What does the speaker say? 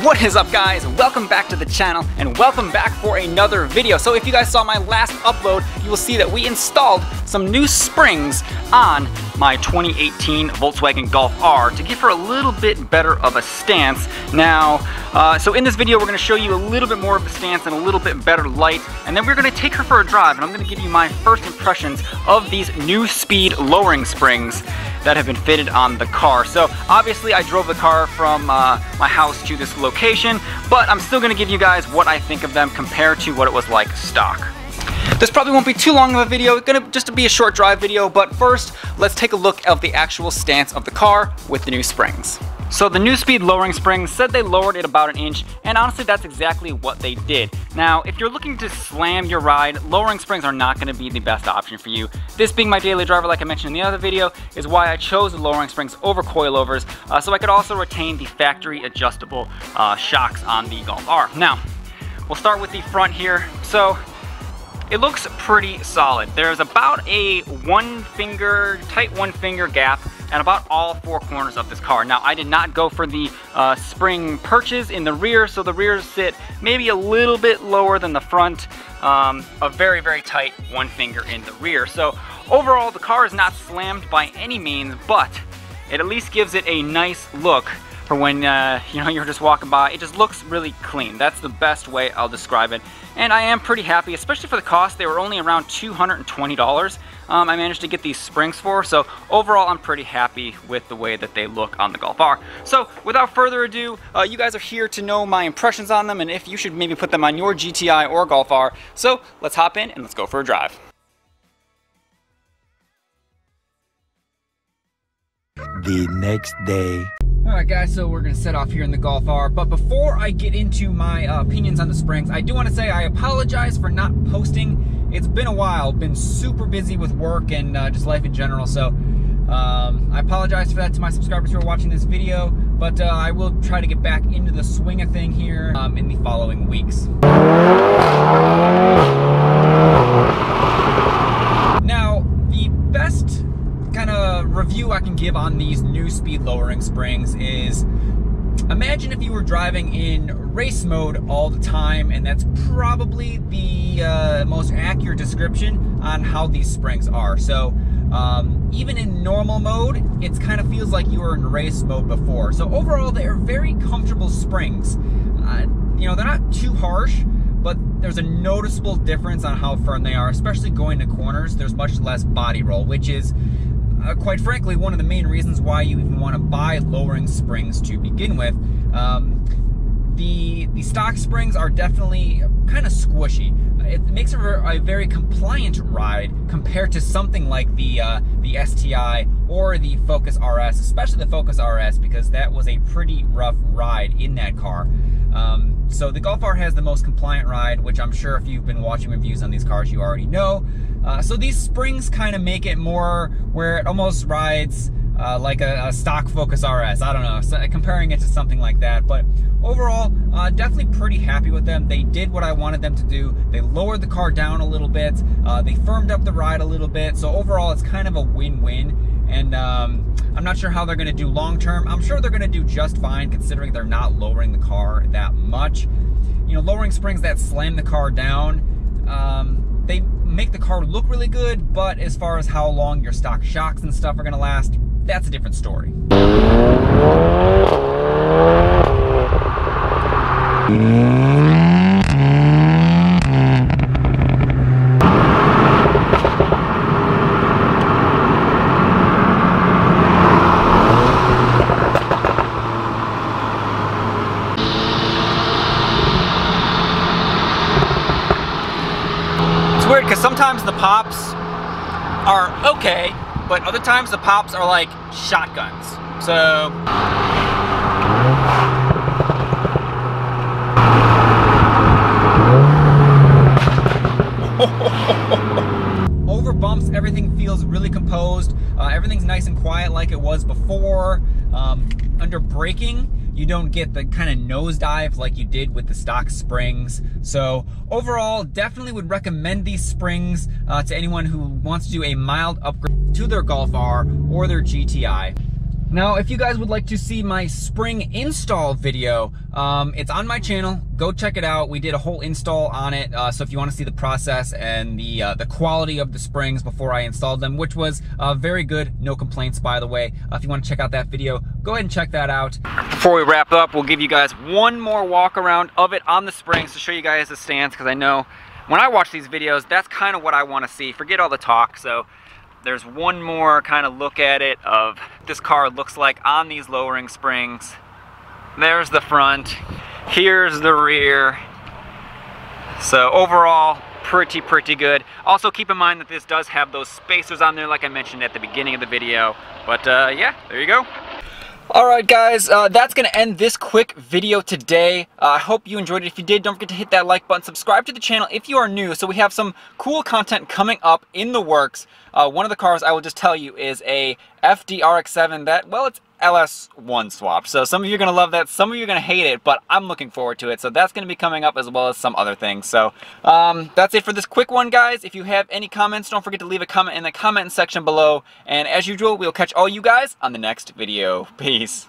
What is up, guys? Welcome back to the channel and welcome back for another video. So if you guys saw my last upload, you will see that we installed some new springs on my 2018 Volkswagen Golf R to give her a little bit better of a stance. Now, so in this video, we're going to show you a little bit more of the stance and a little bit better light, and then we're going to take her for a drive, and I'm going to give you my first impressions of these new speed lowering springs that have been fitted on the car. So obviously I drove the car from my house to this location, but I'm still going to give you guys what I think of them compared to what it was like stock. This probably won't be too long of a video. It's going to just be a short drive video, but first let's take a look at the actual stance of the car with the new springs. So the new speed lowering springs said they lowered it about 1 inch, and honestly that's exactly what they did. Now if you're looking to slam your ride, lowering springs are not going to be the best option for you. This being my daily driver, like I mentioned in the other video, is why I chose the lowering springs over coilovers, so I could also retain the factory adjustable shocks on the Golf R. Now we'll start with the front here. So it looks pretty solid. There's about a tight one finger gap and about all 4 corners of this car. Now I did not go for the spring perches in the rear, so the rears sit maybe a little bit lower than the front, a very, very tight 1 finger in the rear. So overall the car is not slammed by any means, but it at least gives it a nice look for when you know, you're just walking by. It just looks really clean. That's the best way I'll describe it. And I am pretty happy, especially for the cost. They were only around $220 I managed to get these springs for. So overall, I'm pretty happy with the way that they look on the Golf R. So without further ado, you guys are here to know my impressions on them and if you should maybe put them on your GTI or Golf R. So let's hop in and let's go for a drive. The next day. Alright guys, so we're going to set off here in the Golf R, but before I get into my opinions on the springs, I do want to say I apologize for not posting. It's been a while, been super busy with work and just life in general, so I apologize for that to my subscribers who are watching this video, but I will try to get back into the swing of thing here in the following weeks. Now, the best kind of review I can give on these new speed lowering springs is, imagine if you were driving in race mode all the time, and that's probably the most accurate description on how these springs are. So even in normal mode, it kind of feels like you were in race mode before. So overall, they are very comfortable springs. You know, they're not too harsh, but there's a noticeable difference on how firm they are, especially going to corners. There's much less body roll, which is quite frankly one of the main reasons why you even want to buy lowering springs to begin with. The stock springs are definitely kind of squishy. It makes it a very compliant ride compared to something like the STI or the Focus RS, especially the Focus RS, because that was a pretty rough ride in that car. So the Golf R has the most compliant ride, which I'm sure if you've been watching reviews on these cars, you already know. So these springs kind of make it more where it almost rides like a stock Focus RS. I don't know, so comparing it to something like that. But overall, definitely pretty happy with them. They did what I wanted them to do. They lowered the car down a little bit. They firmed up the ride a little bit. So overall, it's kind of a win-win. And I'm not sure how they're going to do long term. I'm sure they're going to do just fine considering they're not lowering the car that much. You know, lowering springs that slam the car down, they make the car look really good, but as far as how long your stock shocks and stuff are going to last, that's a different story. Weird because sometimes the pops are okay, but other times the pops are like shotguns. So over bumps, everything feels really composed. Everything's nice and quiet like it was before. Under braking, you don't get the kind of nosedive like you did with the stock springs. So overall, definitely would recommend these springs to anyone who wants to do a mild upgrade to their Golf R or their GTI. Now, if you guys would like to see my spring install video, it's on my channel. Go check it out. We did a whole install on it. So if you want to see the process and the quality of the springs before I installed them, which was very good, no complaints, by the way. If you want to check out that video, go ahead and check that out. Before we wrap up, we'll give you guys one more walk around of it on the springs to show you guys the stance, because I know when I watch these videos, that's kind of what I want to see. Forget all the talk. So there's one more kind of look at it of this car looks like on these lowering springs. There's the front, here's the rear. So overall, pretty good. Also keep in mind that this does have those spacers on there like I mentioned at the beginning of the video. But yeah, there you go. Alright guys, that's going to end this quick video today. I hope you enjoyed it. If you did, don't forget to hit that like button. Subscribe to the channel if you are new. So we have some cool content coming up in the works. One of the cars I will just tell you is a FD-RX-7 that, well, it's LS1 swap. So some of you are going to love that, some of you are going to hate it, but I'm looking forward to it. So that's going to be coming up as well as some other things. So that's it for this quick one, guys. If you have any comments, don't forget to leave a comment in the comment section below. And as usual, we'll catch all you guys on the next video. Peace.